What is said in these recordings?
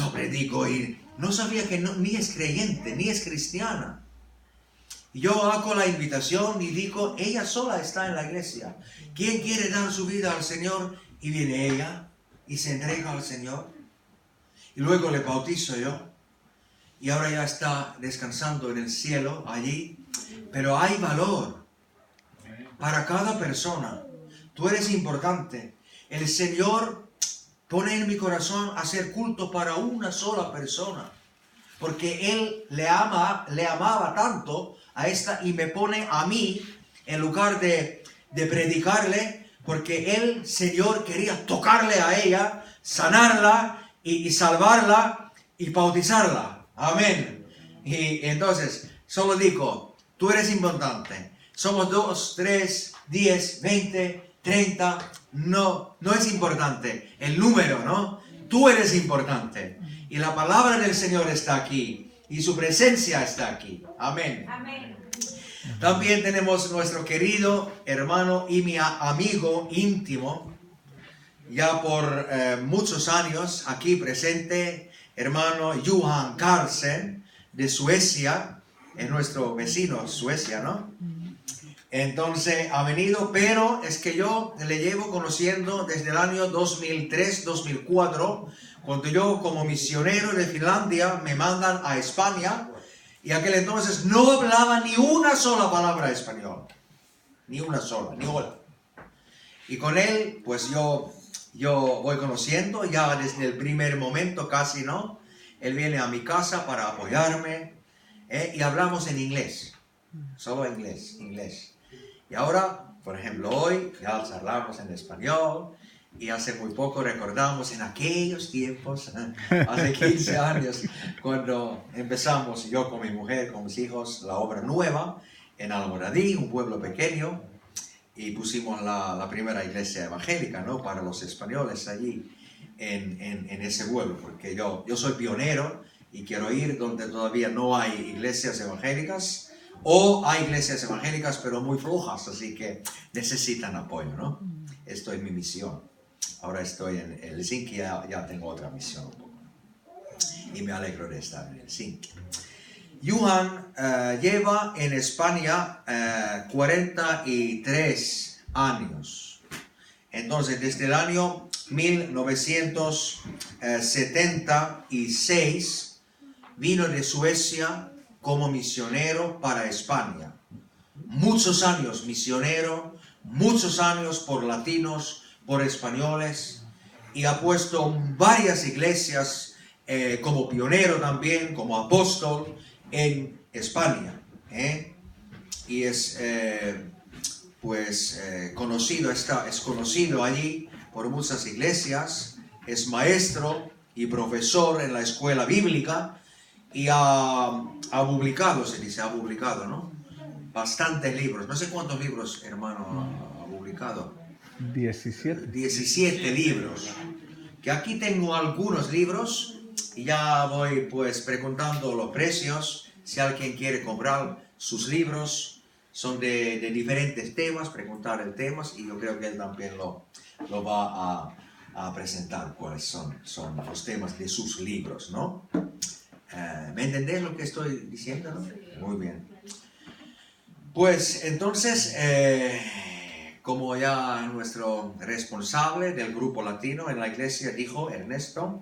yo predico y no sabía que ni es creyente, ni es cristiana. Yo hago la invitación y digo, ella sola está en la iglesia. ¿Quién quiere dar su vida al Señor? Y viene ella y se entrega al Señor. Y luego le bautizo yo. Y ahora ya está descansando en el cielo allí. Pero hay valor para cada persona. Tú eres importante. El Señor pone en mi corazón hacer culto para una sola persona. Porque Él le amaba tanto a esta y me pone a mí en lugar de predicarle, porque Él, Señor, quería tocarle a ella, sanarla y salvarla y bautizarla. Amén. Y entonces, solo digo, tú eres importante. Somos 2, 3, 10, 20, 30. No es importante el número, ¿no? Tú eres importante. Y la palabra del Señor está aquí. Y su presencia está aquí. Amén. Amén. También tenemos nuestro querido hermano y mi amigo íntimo, ya por muchos años aquí presente, hermano Johan Carlsen de Suecia, es nuestro vecino Suecia, ¿no? Entonces ha venido, pero es que yo le llevo conociendo desde el año 2003-2004, cuando yo como misionero de Finlandia me mandan a España, y aquel entonces no hablaba ni una sola palabra español, ni una sola, ni una. Y con él, pues yo voy conociendo ya desde el primer momento, casi, ¿no? Él viene a mi casa para apoyarme, y hablamos en inglés, solo inglés. Y ahora, por ejemplo, hoy ya charlamos en español y hace muy poco recordamos en aquellos tiempos, hace 15 años, cuando empezamos yo con mi mujer, con mis hijos, la obra nueva en Almoradí, un pueblo pequeño, y pusimos la primera iglesia evangélica, ¿no? Para los españoles allí en ese pueblo, porque yo soy pionero y quiero ir donde todavía no hay iglesias evangélicas, o hay iglesias evangélicas pero muy flojas, así que necesitan apoyo, ¿no? Esto es mi misión. Ahora estoy en Helsinki, ya tengo otra misión un poco. Y me alegro de estar en Helsinki. Johan lleva en España 43 años. Entonces, desde el año 1976 vino de Suecia como misionero para España. Muchos años misionero, muchos años por latinos, por españoles, y ha puesto varias iglesias como pionero también, como apóstol en España. Y es conocido, es conocido allí por muchas iglesias, es maestro y profesor en la escuela bíblica, y ha publicado, ¿no? Bastantes libros. No sé cuántos libros, hermano, ha publicado. 17. 17 libros. Que aquí tengo algunos libros y ya voy pues preguntando los precios. Si alguien quiere comprar sus libros, son de diferentes temas, preguntar el temas, y yo creo que él también lo va a presentar cuáles son los temas de sus libros, ¿no? ¿Me entendés lo que estoy diciendo, no? Muy bien. Pues entonces, como ya nuestro responsable del grupo latino en la iglesia dijo, Ernesto,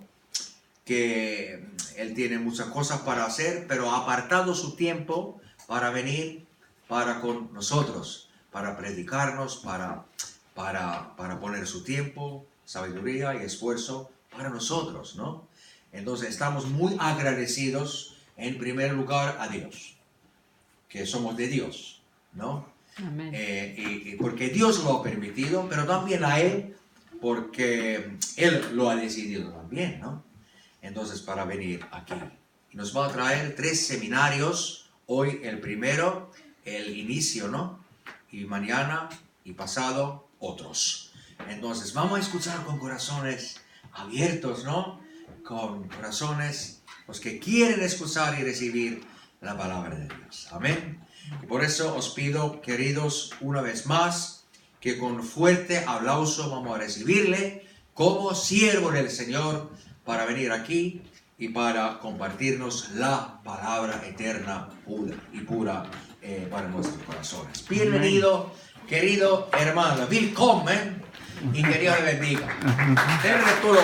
que él tiene muchas cosas para hacer, pero ha apartado su tiempo para venir para con nosotros, para predicarnos, para poner su tiempo, sabiduría y esfuerzo para nosotros, ¿no? Entonces estamos muy agradecidos en primer lugar a Dios, que somos de Dios, ¿no? Amén. Y porque Dios lo ha permitido, pero también a Él, porque Él lo ha decidido también, ¿no? Entonces, para venir aquí. Y nos va a traer 3 seminarios, hoy el primero, el inicio, ¿no? Y mañana y pasado otros. Entonces, vamos a escuchar con corazones abiertos, ¿no? Con corazones, los que quieren escuchar y recibir la palabra de Dios. Amén. Y por eso os pido, queridos, una vez más, que con fuerte aplauso vamos a recibirle como siervo del Señor para venir aquí y para compartirnos la palabra eterna pura para nuestros corazones. Bienvenido, querido hermano. Willkommen y que Dios le bendiga. Denle todo.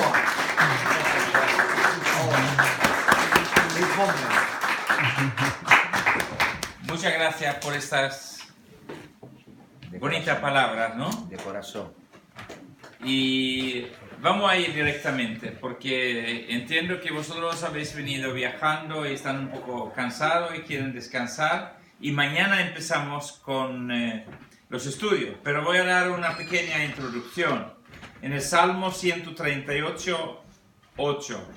Muchas gracias por estas bonitas palabras, ¿no? De corazón. Y vamos a ir directamente, porque entiendo que vosotros habéis venido viajando y están un poco cansados y quieren descansar. Y mañana empezamos con los estudios, pero voy a dar una pequeña introducción. En el Salmo 138, 8.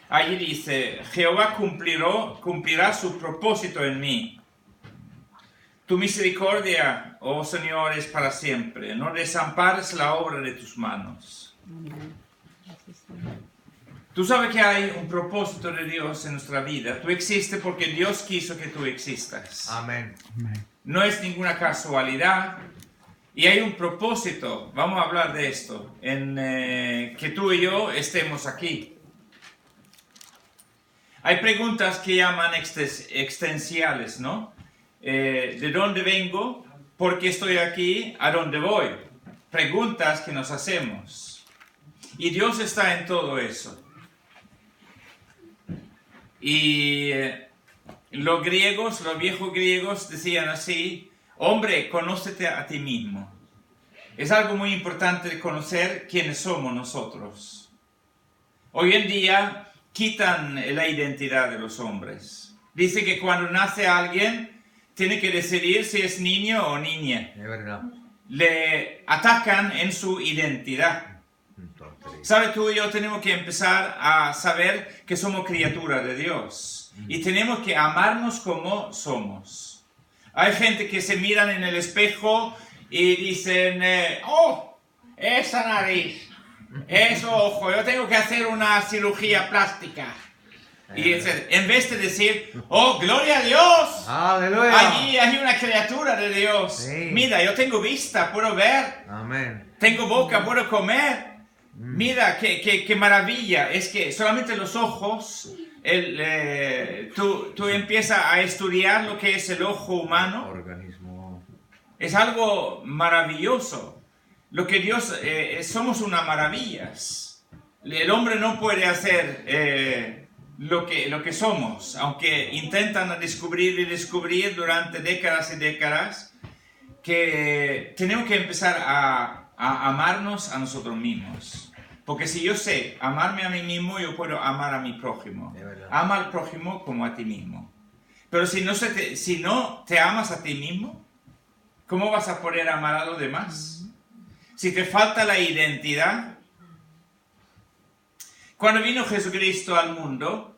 Allí dice: Jehová cumplirá su propósito en mí. Tu misericordia, oh Señor, es para siempre. No desampares la obra de tus manos. Tú sabes que hay un propósito de Dios en nuestra vida. Tú existes porque Dios quiso que tú existas. Amén. No es ninguna casualidad. Y hay un propósito, vamos a hablar de esto, en que tú y yo estemos aquí. Hay preguntas que llaman existenciales, ¿no? ¿De dónde vengo? ¿Por qué estoy aquí? ¿A dónde voy? Preguntas que nos hacemos. Y Dios está en todo eso. Y los viejos griegos decían así: hombre, conócete a ti mismo. Es algo muy importante conocer quiénes somos nosotros. Hoy en día quitan la identidad de los hombres. Dice que cuando nace alguien tiene que decidir si es niño o niña. Es verdad. Le atacan en su identidad. ¿Sabes? Tú y yo tenemos que empezar a saber que somos criaturas de Dios. Y tenemos que amarnos como somos. Hay gente que se miran en el espejo y dicen: oh, esa nariz, eso ojo, yo tengo que hacer una cirugía plástica. Y en vez de decir: oh, gloria a Dios, ¡Aleluya! allí hay una criatura de Dios. Sí. Mira, yo tengo vista, puedo ver. Amén. Tengo boca, puedo comer. Mira, qué maravilla. Es que solamente los ojos, tú empiezas a estudiar lo que es el ojo humano. Organismo. Es algo maravilloso. Lo que Dios, somos unas maravillas. El hombre no puede hacer lo que somos, aunque intentan descubrir y descubrir durante décadas y décadas, que tenemos que empezar a amarnos a nosotros mismos. Porque si yo sé amarme a mí mismo, yo puedo amar a mi prójimo. Ama al prójimo como a ti mismo. Pero si no te amas a ti mismo, ¿cómo vas a poder amar a los demás? Si te falta la identidad. Cuando vino Jesucristo al mundo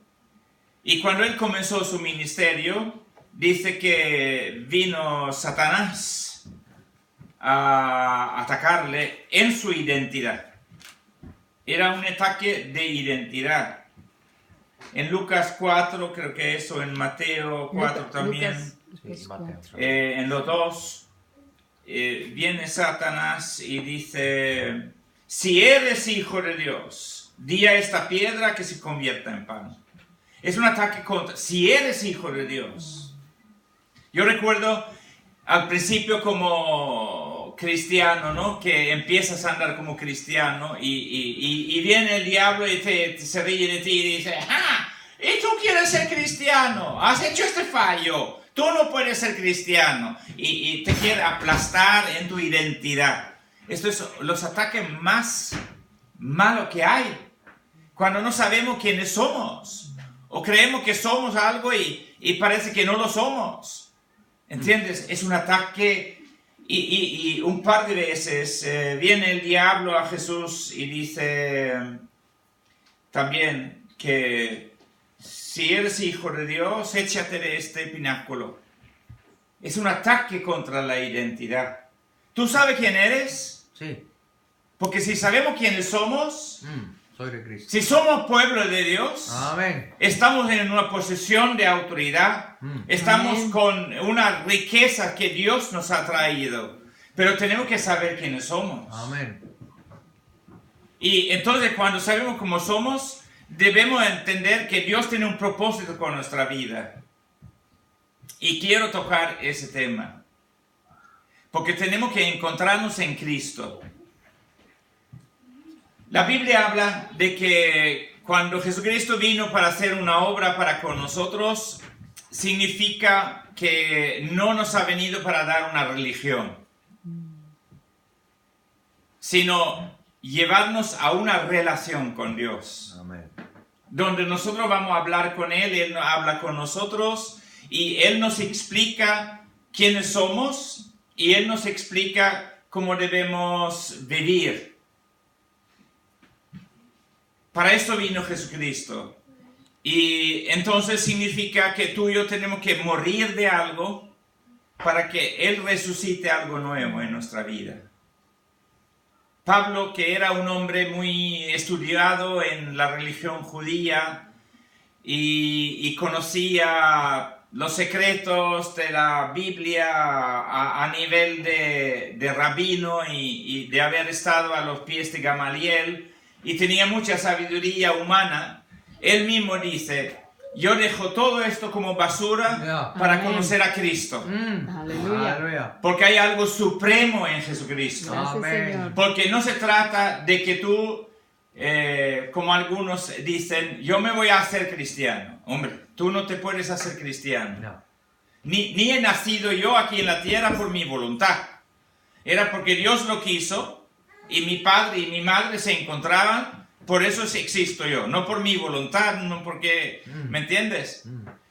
y cuando Él comenzó su ministerio, dice que vino Satanás a atacarle en su identidad. Era un ataque de identidad. En Lucas 4, creo que eso, en Mateo 4 también, Lucas 4. en los dos, viene Satanás y dice: si eres hijo de Dios, di a esta piedra que se convierta en pan. Es un ataque contra, si eres hijo de Dios. Yo recuerdo al principio como cristiano, ¿no? Que empiezas a andar como cristiano y viene el diablo y se ríe de ti y dice: ¡ah! ¿Y tú quieres ser cristiano? ¿Has hecho este fallo? Tú no puedes ser cristiano. Y te quiere aplastar en tu identidad. Esto es los ataques más malos que hay. Cuando no sabemos quiénes somos. O creemos que somos algo y parece que no lo somos. ¿Entiendes? Es un ataque. Y un par de veces viene el diablo a Jesús y dice también que si eres hijo de Dios, échate de este pináculo. Es un ataque contra la identidad. ¿Tú sabes quién eres? Sí. Porque si sabemos quiénes somos, Soy de Cristo. si somos pueblo de Dios, Amén. estamos en una posición de autoridad, estamos Amén. con una riqueza que Dios nos ha traído, pero tenemos que saber quiénes somos. Amén. Y entonces cuando sabemos cómo somos, debemos entender que Dios tiene un propósito con nuestra vida. Y quiero tocar ese tema. Porque tenemos que encontrarnos en Cristo. La Biblia habla de que cuando Jesucristo vino para hacer una obra para con nosotros, significa que no nos ha venido para dar una religión, sino llevarnos a una relación con Dios. Amén. Donde nosotros vamos a hablar con Él habla con nosotros y Él nos explica quiénes somos y Él nos explica cómo debemos vivir. Para esto vino Jesucristo. Y entonces significa que tú y yo tenemos que morir de algo para que Él resucite algo nuevo en nuestra vida. Pablo, que era un hombre muy estudiado en la religión judía y conocía los secretos de la Biblia a nivel de rabino y de haber estado a los pies de Gamaliel y tenía mucha sabiduría humana, él mismo dice: yo dejo todo esto como basura para Amén. conocer a Cristo. Aleluya. Porque hay algo supremo en Jesucristo. Gracias, Amén. Señor. Porque no se trata de que tú, como algunos dicen, yo me voy a hacer cristiano. Hombre, tú no te puedes hacer cristiano. No. Ni he nacido yo aquí en la tierra por mi voluntad. Era porque Dios lo quiso y mi padre y mi madre se encontraban. Por eso existo yo, no por mi voluntad, no porque... ¿Me entiendes?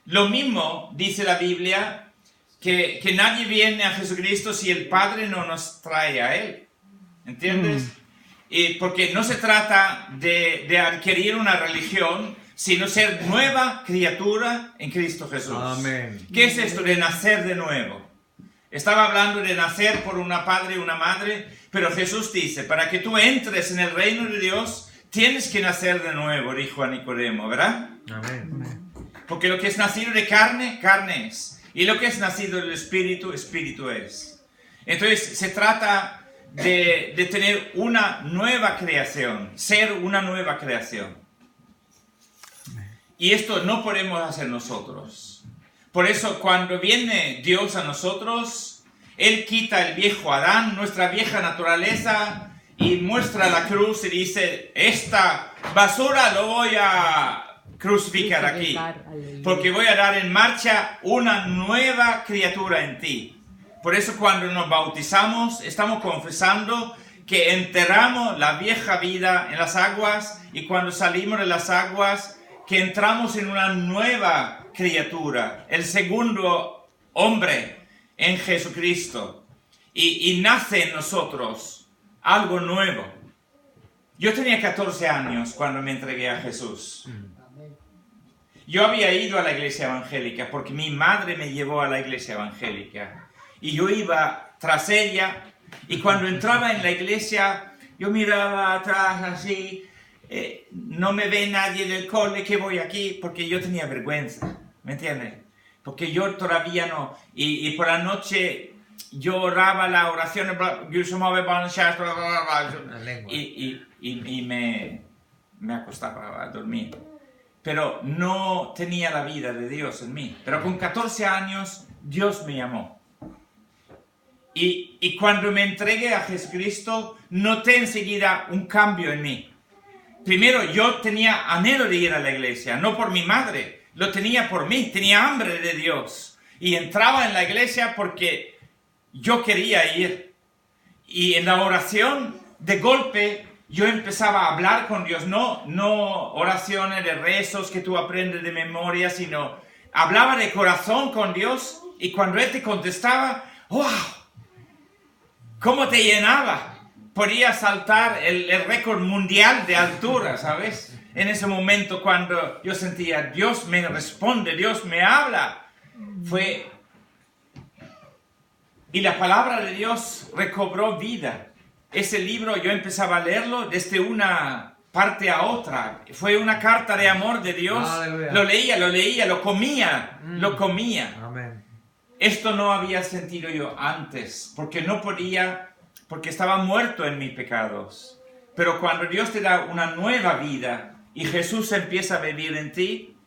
Lo mismo dice la Biblia, que nadie viene a Jesucristo si el Padre no nos trae a Él. ¿Entiendes? Y porque no se trata de adquirir una religión, sino ser nueva criatura en Cristo Jesús. Amén. ¿Qué es esto de nacer de nuevo? Estaba hablando de nacer por una padre y una madre, pero Jesús dice, para que tú entres en el reino de Dios, tienes que nacer de nuevo, dijo a Nicodemo, ¿verdad? Amén. Porque lo que es nacido de carne, carne es. Y lo que es nacido del Espíritu, Espíritu es. Entonces se trata de tener una nueva creación, ser una nueva creación. Y esto no podemos hacer nosotros. Por eso cuando viene Dios a nosotros, Él quita el viejo Adán, nuestra vieja naturaleza, y muestra la cruz y dice, esta basura lo voy a crucificar aquí, porque voy a dar en marcha una nueva criatura en ti. Por eso cuando nos bautizamos, estamos confesando que enterramos la vieja vida en las aguas y cuando salimos de las aguas, que entramos en una nueva criatura, el segundo hombre en Jesucristo, y nace en nosotros algo nuevo. Yo tenía 14 años cuando me entregué a Jesús. Yo había ido a la iglesia evangélica porque mi madre me llevó a la iglesia evangélica. Y yo iba tras ella y cuando entraba en la iglesia yo miraba atrás así, no me ve nadie del cole, que voy aquí, porque yo tenía vergüenza, ¿me entiendes? Porque yo todavía no, y por la noche yo oraba la oración y me acostaba a dormir. Pero no tenía la vida de Dios en mí. Pero con 14 años Dios me llamó. Y cuando me entregué a Jesucristo, noté enseguida un cambio en mí. Primero, yo tenía anhelo de ir a la iglesia, no por mi madre, lo tenía por mí, tenía hambre de Dios. Y entraba en la iglesia porque yo quería ir. Y en la oración, de golpe, yo empezaba a hablar con Dios, no oraciones de rezos que tú aprendes de memoria, sino hablaba de corazón con Dios y cuando Él te contestaba, ¡wow! ¿Cómo te llenaba? Podía saltar el récord mundial de altura, ¿sabes? En ese momento cuando yo sentía, Dios me responde, Dios me habla. Y la palabra de Dios recobró vida. Ese libro yo empezaba a leerlo desde una parte a otra. Fue una carta de amor de Dios. Aleluya. Lo leía, lo comía. Amén. Esto no había sentido yo antes, porque no podía, porque estaba muerto en mis pecados. Pero cuando Dios te da una nueva vida y Jesús empieza a vivir en ti,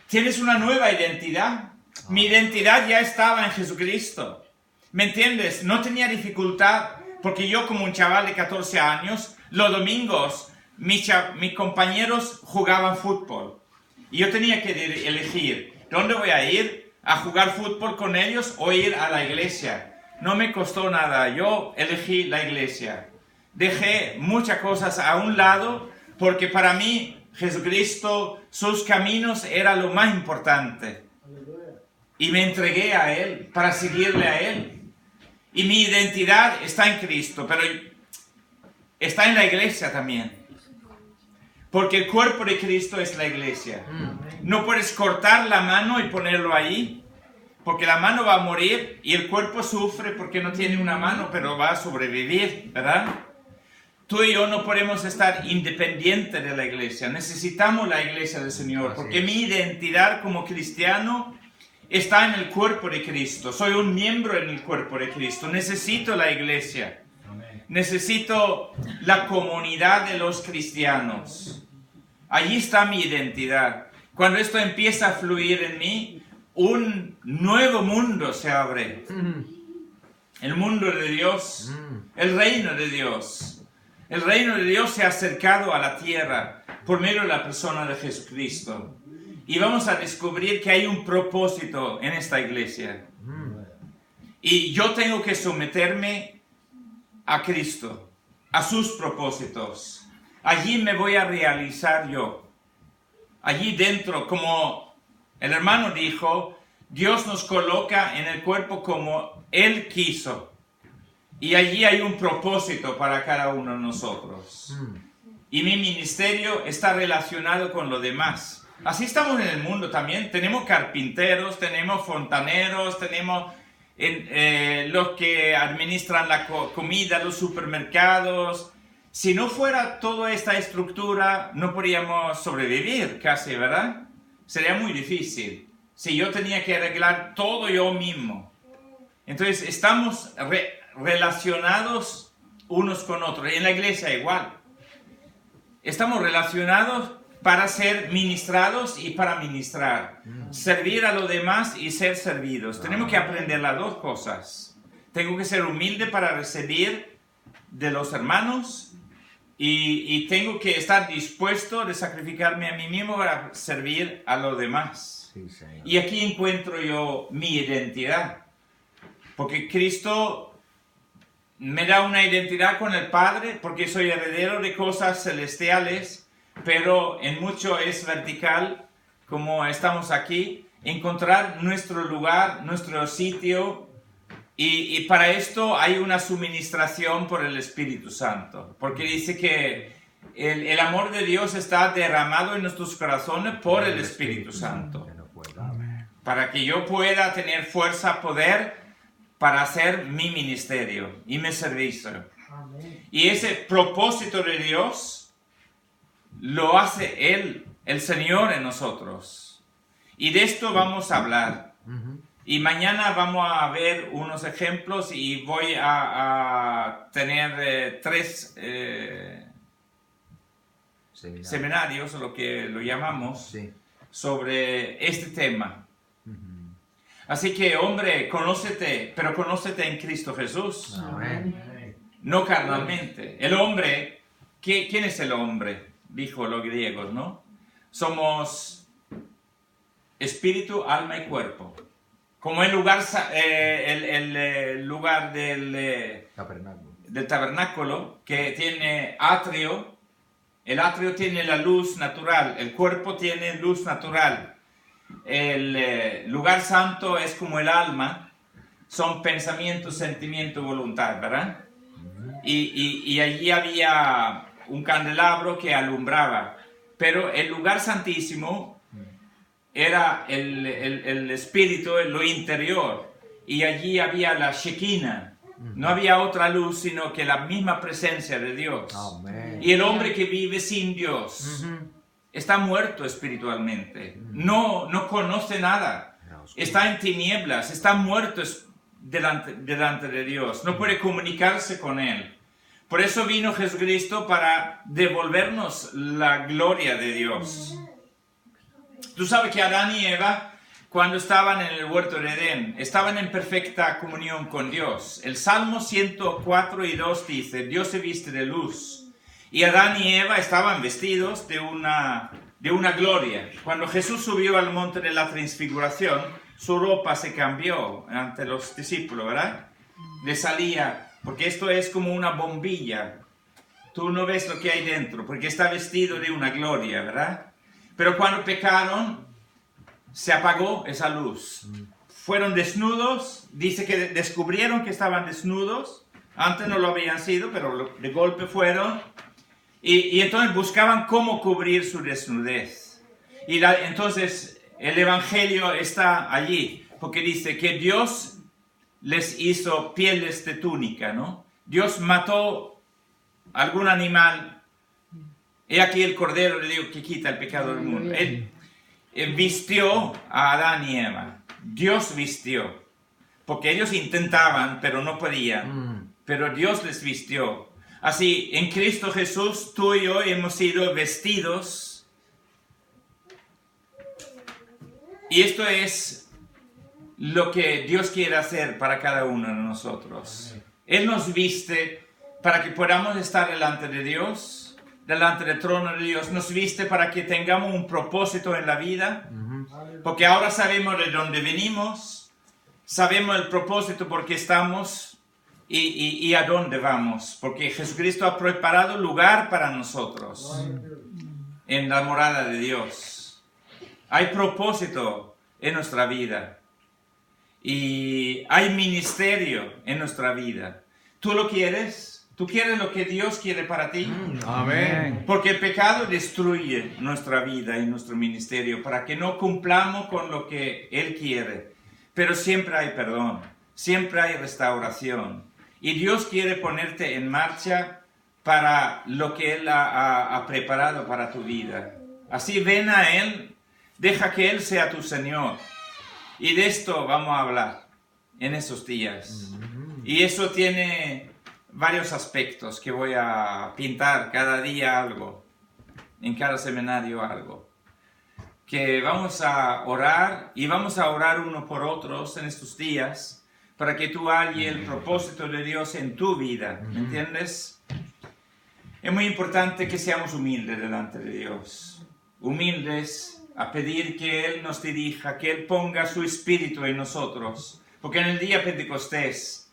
tienes una nueva identidad. Mi identidad ya estaba en Jesucristo. ¿Me entiendes? No tenía dificultad, porque yo como un chaval de 14 años, los domingos mis compañeros jugaban fútbol. Y yo tenía que elegir, ¿dónde voy a ir? ¿A jugar fútbol con ellos o ir a la iglesia? No me costó nada, yo elegí la iglesia. Dejé muchas cosas a un lado, porque para mí Jesucristo, sus caminos era lo más importante. Y me entregué a Él, para seguirle a Él. Y mi identidad está en Cristo, pero está en la iglesia también. Porque el cuerpo de Cristo es la iglesia. No puedes cortar la mano y ponerlo ahí, porque la mano va a morir y el cuerpo sufre porque no tiene una mano, pero va a sobrevivir, ¿verdad? Tú y yo no podemos estar independientes de la iglesia. Necesitamos la iglesia del Señor, porque mi identidad como cristiano está en el cuerpo de Cristo. Soy un miembro en el cuerpo de Cristo. Necesito la iglesia. Necesito la comunidad de los cristianos. Allí está mi identidad. Cuando esto empieza a fluir en mí, un nuevo mundo se abre. El mundo de Dios, el reino de Dios. El reino de Dios se ha acercado a la tierra por medio de la persona de Jesucristo. Y vamos a descubrir que hay un propósito en esta iglesia. Y yo tengo que someterme a Cristo, a sus propósitos. Allí me voy a realizar yo. Allí dentro, como el hermano dijo, Dios nos coloca en el cuerpo como Él quiso. Y allí hay un propósito para cada uno de nosotros. Y mi ministerio está relacionado con lo demás. Así estamos en el mundo también. Tenemos carpinteros, tenemos fontaneros, tenemos los que administran la comida, los supermercados. Si no fuera toda esta estructura, no podríamos sobrevivir casi, ¿verdad? Sería muy difícil. Si yo tenía que arreglar todo yo mismo. Entonces estamos relacionados unos con otros. En la iglesia igual. Estamos relacionados para ser ministrados y para ministrar. Servir a los demás y ser servidos. Tenemos que aprender las dos cosas. Tengo que ser humilde para recibir de los hermanos y tengo que estar dispuesto de sacrificarme a mí mismo para servir a los demás. Sí, y aquí encuentro yo mi identidad. Porque Cristo me da una identidad con el Padre, porque soy heredero de cosas celestiales, pero en mucho es vertical, como estamos aquí, encontrar nuestro lugar, nuestro sitio, y para esto hay una suministración por el Espíritu Santo, porque dice que el amor de Dios está derramado en nuestros corazones por el Espíritu Santo, para que yo pueda tener fuerza, poder, para hacer mi ministerio y mi servicio. Y ese propósito de Dios lo hace Él, el Señor en nosotros. Y de esto vamos a hablar. Y mañana vamos a ver unos ejemplos y voy a tener 3 seminarios, lo que lo llamamos, sobre este tema. Así que, hombre, conócete, pero conócete en Cristo Jesús. Amén. No carnalmente. El hombre, ¿quién es el hombre? Dijo los griegos, ¿no? Somos espíritu, alma y cuerpo. Como el lugar, lugar del tabernáculo, que tiene atrio. El atrio tiene la luz natural, el cuerpo tiene luz natural. El lugar santo es como el alma, son pensamientos, sentimiento, voluntad, ¿verdad? Y allí había un candelabro que alumbraba, pero el lugar santísimo era el espíritu, lo interior, y allí había la Shekinah. No había otra luz sino que la misma presencia de Dios. Amén. Y el hombre que vive sin Dios está muerto espiritualmente, no conoce nada, está en tinieblas, está muerto delante de Dios, no puede comunicarse con Él, Por eso vino Jesucristo para devolvernos la gloria de Dios. Tú sabes que Adán y Eva, cuando estaban en el huerto de Edén, estaban en perfecta comunión con Dios. El Salmo 104:2 dice, Dios se viste de luz. Y Adán y Eva estaban vestidos de una gloria. Cuando Jesús subió al monte de la transfiguración, su ropa se cambió ante los discípulos, ¿verdad? Le salía, porque esto es como una bombilla. Tú no ves lo que hay dentro, porque está vestido de una gloria, ¿verdad? Pero cuando pecaron, se apagó esa luz. Fueron desnudos, dice que descubrieron que estaban desnudos. Antes no lo habían sido, pero de golpe fueron. Y entonces buscaban cómo cubrir su desnudez. Y entonces el Evangelio está allí, porque dice que Dios les hizo pieles de túnica, ¿no? Dios mató algún animal. He aquí el Cordero de Dios que quita el pecado del mundo. Él vistió a Adán y Eva. Dios vistió. Porque ellos intentaban, pero no podían. Pero Dios les vistió. Así, en Cristo Jesús, tú y yo hemos sido vestidos. Y esto es lo que Dios quiere hacer para cada uno de nosotros. Él nos viste para que podamos estar delante de Dios, delante del trono de Dios. Nos viste para que tengamos un propósito en la vida. Porque ahora sabemos de dónde venimos, sabemos el propósito por qué estamos y a dónde vamos. Porque Jesucristo ha preparado lugar para nosotros en la morada de Dios. Hay propósito en nuestra vida y hay ministerio en nuestra vida. ¿Tú lo quieres? ¿Tú quieres lo que Dios quiere para ti? Amén. Porque el pecado destruye nuestra vida y nuestro ministerio para que no cumplamos con lo que Él quiere. Pero siempre hay perdón, siempre hay restauración. Y Dios quiere ponerte en marcha para lo que Él ha preparado para tu vida. Así ven a Él, deja que Él sea tu Señor. Y de esto vamos a hablar en esos días. Y eso tiene varios aspectos que voy a pintar cada día algo, en cada seminario algo. Que vamos a orar y vamos a orar uno por otros en estos días para que tú halles el propósito de Dios en tu vida, ¿me entiendes? Es muy importante que seamos humildes delante de Dios, humildes a pedir que Él nos dirija, que Él ponga su espíritu en nosotros, porque en el día Pentecostés,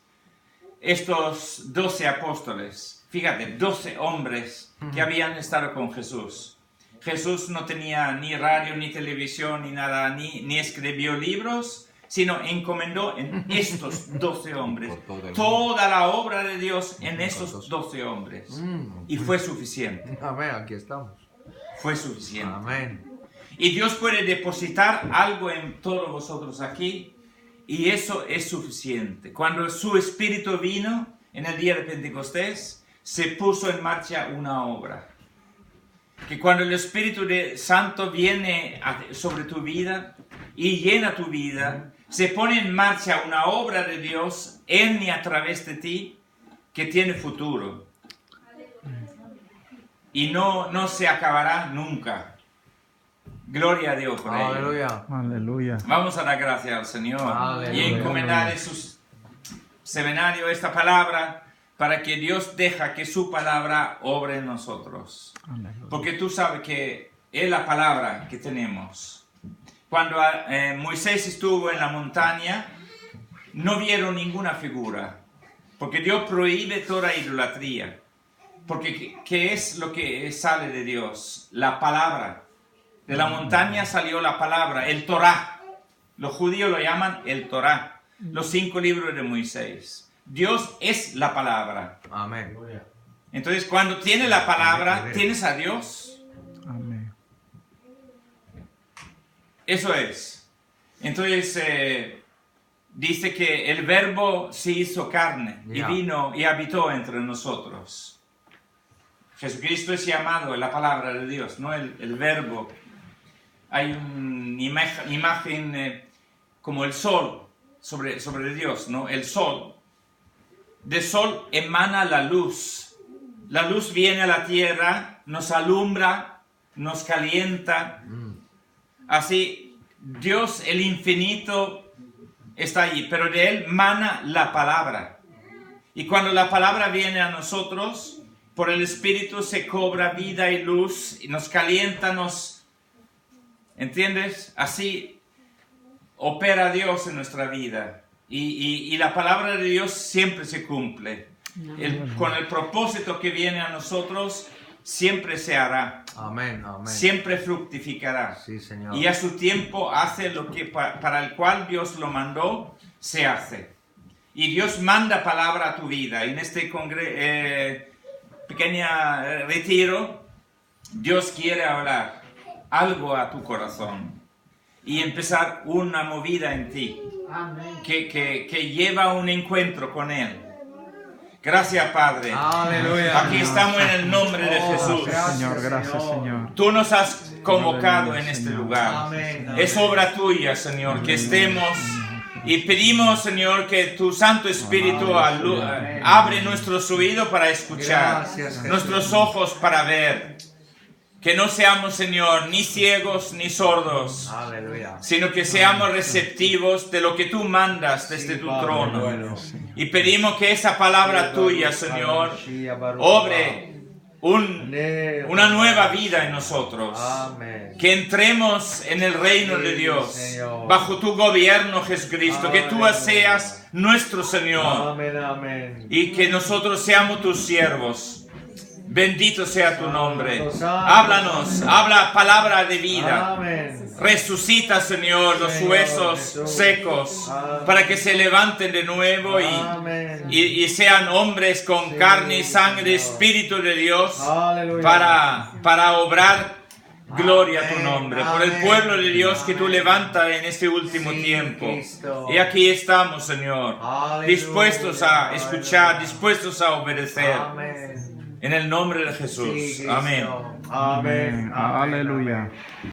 estos 12 apóstoles, fíjate, 12 hombres que habían estado con Jesús. Jesús no tenía ni radio, ni televisión, ni nada, ni escribió libros, sino encomendó en estos 12 hombres toda la obra de Dios en esos 12 hombres. Y fue suficiente. Amén, aquí estamos. Fue suficiente. Amén. Y Dios puede depositar algo en todos vosotros aquí, y eso es suficiente. Cuando su Espíritu vino en el día de Pentecostés, se puso en marcha una obra. Que cuando el Espíritu Santo viene sobre tu vida y llena tu vida, se pone en marcha una obra de Dios en y a través de ti que tiene futuro. Y no se acabará nunca. Gloria a Dios por ello. Aleluya. Aleluya. Vamos a dar gracias al Señor Aleluya. y encomendar en su seminario esta palabra para que Dios deja que su palabra obre en nosotros. Aleluya. Porque tú sabes que es la palabra que tenemos. Cuando Moisés estuvo en la montaña, no vieron ninguna figura, porque Dios prohíbe toda idolatría. Porque ¿qué es lo que sale de Dios? La palabra. De la montaña salió la palabra, el Torá. Los judíos lo llaman el Torá, los 5 libros de Moisés. Dios es la palabra. Amén. Entonces, cuando tienes la palabra, tienes a Dios. Amén. Eso es. Entonces, dice que el verbo se hizo carne y vino y habitó entre nosotros. Jesucristo es llamado la palabra de Dios, no el verbo. Hay una imagen como el sol sobre Dios, ¿no? El sol. Del sol emana la luz la luz viene a la tierra, nos alumbra, nos calienta. Así, Dios, el infinito, está allí, pero de Él mana la palabra. Y cuando la palabra viene a nosotros, por el Espíritu se cobra vida y luz, y nos calienta, ¿entiendes? Así opera Dios en nuestra vida. Y la palabra de Dios siempre se cumple. Con el propósito que viene a nosotros, siempre se hará. Amén, amén. Siempre fructificará. Sí, Señor. Y a su tiempo hace lo que para el cual Dios lo mandó, se hace. Y Dios manda palabra a tu vida. Y en este pequeño retiro, Dios quiere hablar algo a tu corazón y empezar una movida en ti que lleva a un encuentro con Él. Gracias, Padre. Aleluya. Aquí estamos en el nombre de Jesús. Señor, gracias, Señor. Tú nos has convocado en este lugar. Amén. Es obra tuya, Señor, que estemos y pedimos, Señor, que tu Santo Espíritu abre nuestros oídos para escuchar, Gracias, Jesús. nuestros ojos para ver. Que no seamos, Señor, ni ciegos ni sordos, Aleluya. sino que seamos receptivos de lo que tú mandas desde tu trono. Bueno. Y pedimos que esa palabra tuya, Señor, obre una nueva vida en nosotros. Amén. Que entremos en el reino de Dios, Señor. bajo tu gobierno, Jesucristo. Que tú seas nuestro Señor Amén, amén. y que nosotros seamos tus siervos. Bendito sea tu nombre. Santo. Háblanos, habla palabra de vida. Amén. Resucita, Señor, los Señor huesos Jesús. secos Amén. para que se levanten de nuevo Amén. y sean hombres con Sí, carne y sangre, Señor. Espíritu de Dios, Aleluya. para obrar gloria a tu Amén, nombre, por el amén, pueblo de Dios que tú amén. levantas en este último Sí, tiempo. Cristo. Y aquí estamos, Señor, Aleluya. dispuestos a escuchar, Aleluya. dispuestos a obedecer. Amén. En el nombre de Jesús. Sí, Cristo. Amén. Amén. Aleluya.